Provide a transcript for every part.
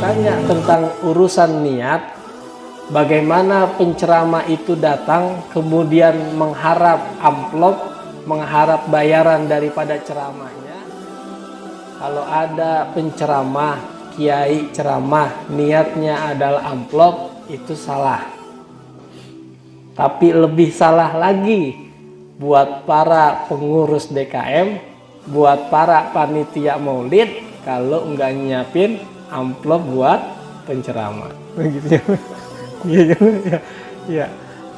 ditanya tentang urusan niat, bagaimana penceramah itu datang kemudian mengharap amplop, mengharap bayaran daripada ceramahnya. Kalau ada penceramah, kiai ceramah, niatnya adalah amplop, itu salah. Tapi lebih salah lagi buat para pengurus DKM, buat para panitia maulid, kalau nggak nyiapin amplop buat penceramah. Begitu ya. Ya.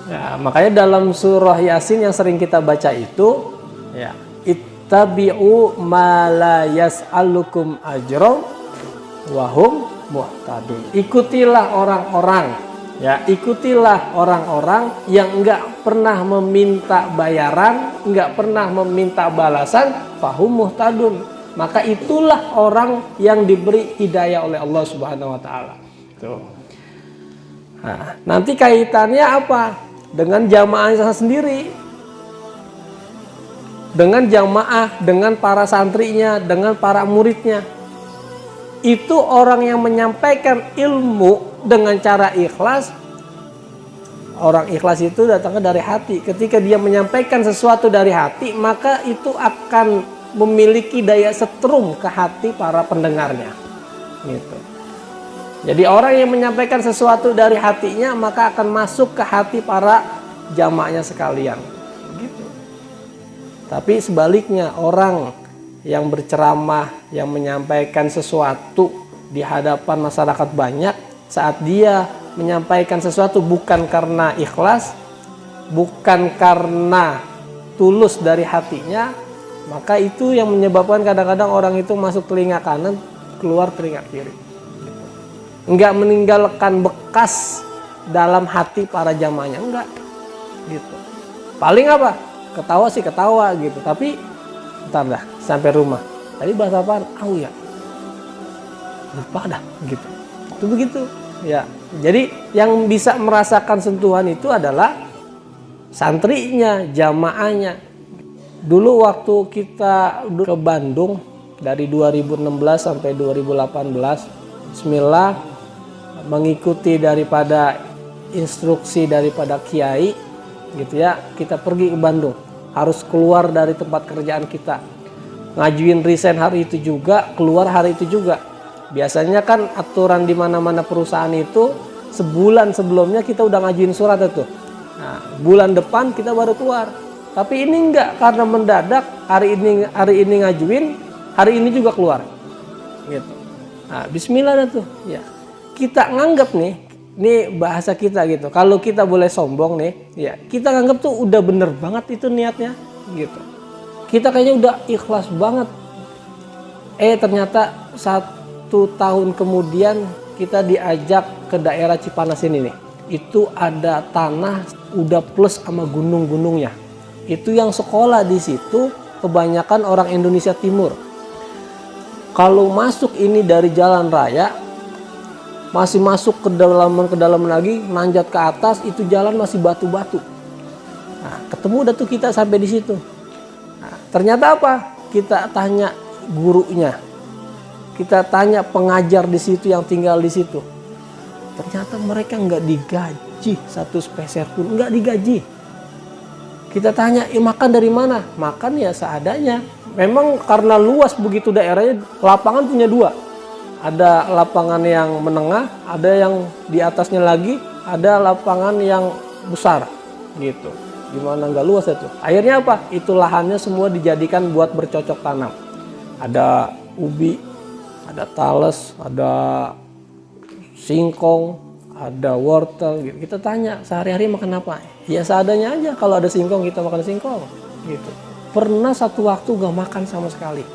Ya, makanya dalam surah Yasin yang sering kita baca itu, ya, ittabi'u ma la yas'alukum ajra wa hum muhtadun. Ikutilah orang-orang, ya, ikutilah orang-orang yang enggak pernah meminta bayaran, enggak pernah meminta balasan, fahum muhtadun. Maka itulah orang yang diberi hidayah oleh Allah Subhanahu wa taala. Tuh. Nah, nanti kaitannya apa? Dengan jamaahnya sendiri. Dengan jamaah, dengan para santrinya, dengan para muridnya. Itu orang yang menyampaikan ilmu dengan cara ikhlas. Orang ikhlas itu datangnya dari hati. Ketika dia menyampaikan sesuatu dari hati, maka itu akan memiliki daya setrum ke hati para pendengarnya. Gitu. Jadi orang yang menyampaikan sesuatu dari hatinya, maka akan masuk ke hati para jamaahnya sekalian. Gitu. Tapi sebaliknya, orang yang berceramah, yang menyampaikan sesuatu di hadapan masyarakat banyak, saat dia menyampaikan sesuatu bukan karena ikhlas, bukan karena tulus dari hatinya, maka itu yang menyebabkan kadang-kadang orang itu masuk telinga kanan, keluar telinga kiri. Gitu. Enggak meninggalkan bekas dalam hati para jamaahnya, enggak. Gitu. Paling apa? Ketawa sih ketawa gitu, tapi bentar dah sampai rumah. Tadi bahasa apaan? Ya. Lupa dah gitu. Itu begitu. Ya. Jadi yang bisa merasakan sentuhan itu adalah santrinya, jamaahnya. Dulu waktu kita ke Bandung dari 2016 sampai 2018, bismillah, mengikuti daripada instruksi daripada kiai gitu ya, kita pergi ke Bandung. Harus keluar dari tempat kerjaan kita, ngajuin resign hari itu juga, keluar hari itu juga. Biasanya kan aturan di mana-mana perusahaan itu sebulan sebelumnya kita udah ngajuin surat itu. Nah, bulan depan kita baru keluar. Tapi ini enggak, karena mendadak hari ini ngajuin, hari ini juga keluar. Gitu. Nah, bismillah dah tuh. Ya. Kita nganggap nih, ini bahasa kita gitu. Kalau kita boleh sombong nih, ya, kita nganggap tuh udah bener banget itu niatnya, gitu. Kita kayaknya udah ikhlas banget. Ternyata 1 tahun kemudian kita diajak ke daerah Cipanas ini nih. Itu ada tanah udah plus sama gunung-gunungnya. Itu yang sekolah di situ kebanyakan orang Indonesia Timur. Kalau masuk ini dari jalan raya, masih masuk ke dalam lagi, nanjat ke atas, itu jalan masih batu-batu. Nah, ketemu dah tuh kita sampai di situ. Nah, ternyata apa? Kita tanya gurunya, kita tanya pengajar di situ yang tinggal di situ. Ternyata mereka nggak digaji 1 peser pun, nggak digaji. Kita tanya, makan dari mana? Makan ya seadanya. Memang karena luas begitu daerahnya, lapangan punya 2. Ada lapangan yang menengah, ada yang di atasnya lagi, ada lapangan yang besar. Gitu. Gimana nggak luas itu? Akhirnya apa? Itu lahannya semua dijadikan buat bercocok tanam. Ada ubi, ada tales, ada singkong, ada wortel gitu. Kita tanya, sehari-hari makan apa? Ya seadanya aja. Kalau ada singkong, kita makan singkong gitu. Pernah satu waktu gak makan sama sekali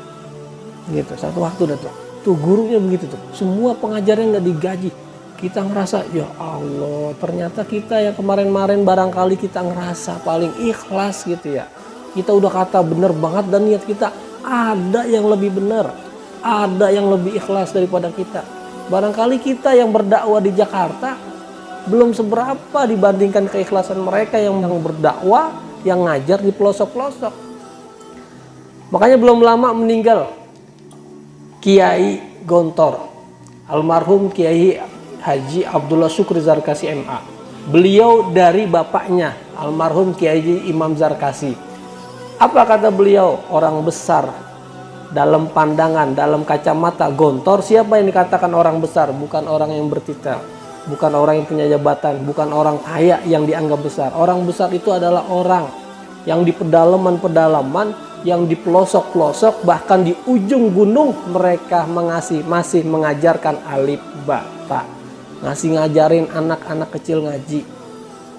gitu. Satu waktu dah tuh gurunya begitu tuh. Semua pengajarnya gak digaji. Kita ngerasa, ya Allah, ternyata kita yang kemarin-kemarin barangkali kita ngerasa paling ikhlas gitu ya. Kita udah kata bener banget dan niat kita, ada yang lebih bener, ada yang lebih ikhlas daripada kita. Barangkali kita yang berdakwah di Jakarta belum seberapa dibandingkan keikhlasan mereka yang berdakwah, yang ngajar di pelosok-pelosok. Makanya belum lama meninggal Kiai Gontor. almarhum Kiai Haji Abdullah Syukri Zarkasi MA. Beliau dari bapaknya almarhum Kiai Imam Zarkasi. Apa kata beliau? Orang besar dalam pandangan, dalam kacamata Gontor, siapa yang dikatakan orang besar? Bukan orang yang bertitel, bukan orang yang punya jabatan, bukan orang kaya yang dianggap besar. Orang besar itu adalah orang yang di pedalaman-pedalaman, yang di pelosok-pelosok, bahkan di ujung gunung mereka masih mengajarkan alif ba ta, masih ngajarin anak-anak kecil ngaji,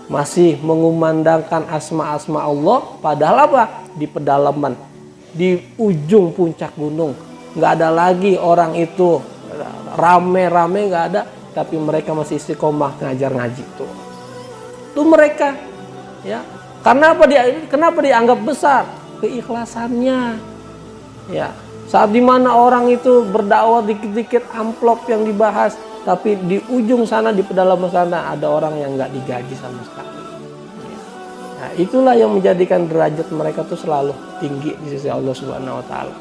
masih mengumandangkan asma-asma Allah. Padahal apa? Di pedalaman, di ujung puncak gunung, nggak ada lagi orang itu rame-rame, nggak ada, tapi mereka masih istiqomah ngajar ngaji itu mereka, ya. Kenapa dianggap besar? Keikhlasannya, ya. Saat dimana orang itu berdakwah dikit-dikit amplop yang dibahas, tapi di ujung sana, di pedalaman sana ada orang yang nggak digaji sama sekali. Nah, itulah yang menjadikan derajat mereka tuh selalu tinggi di sisi Allah Subhanahu wa taala.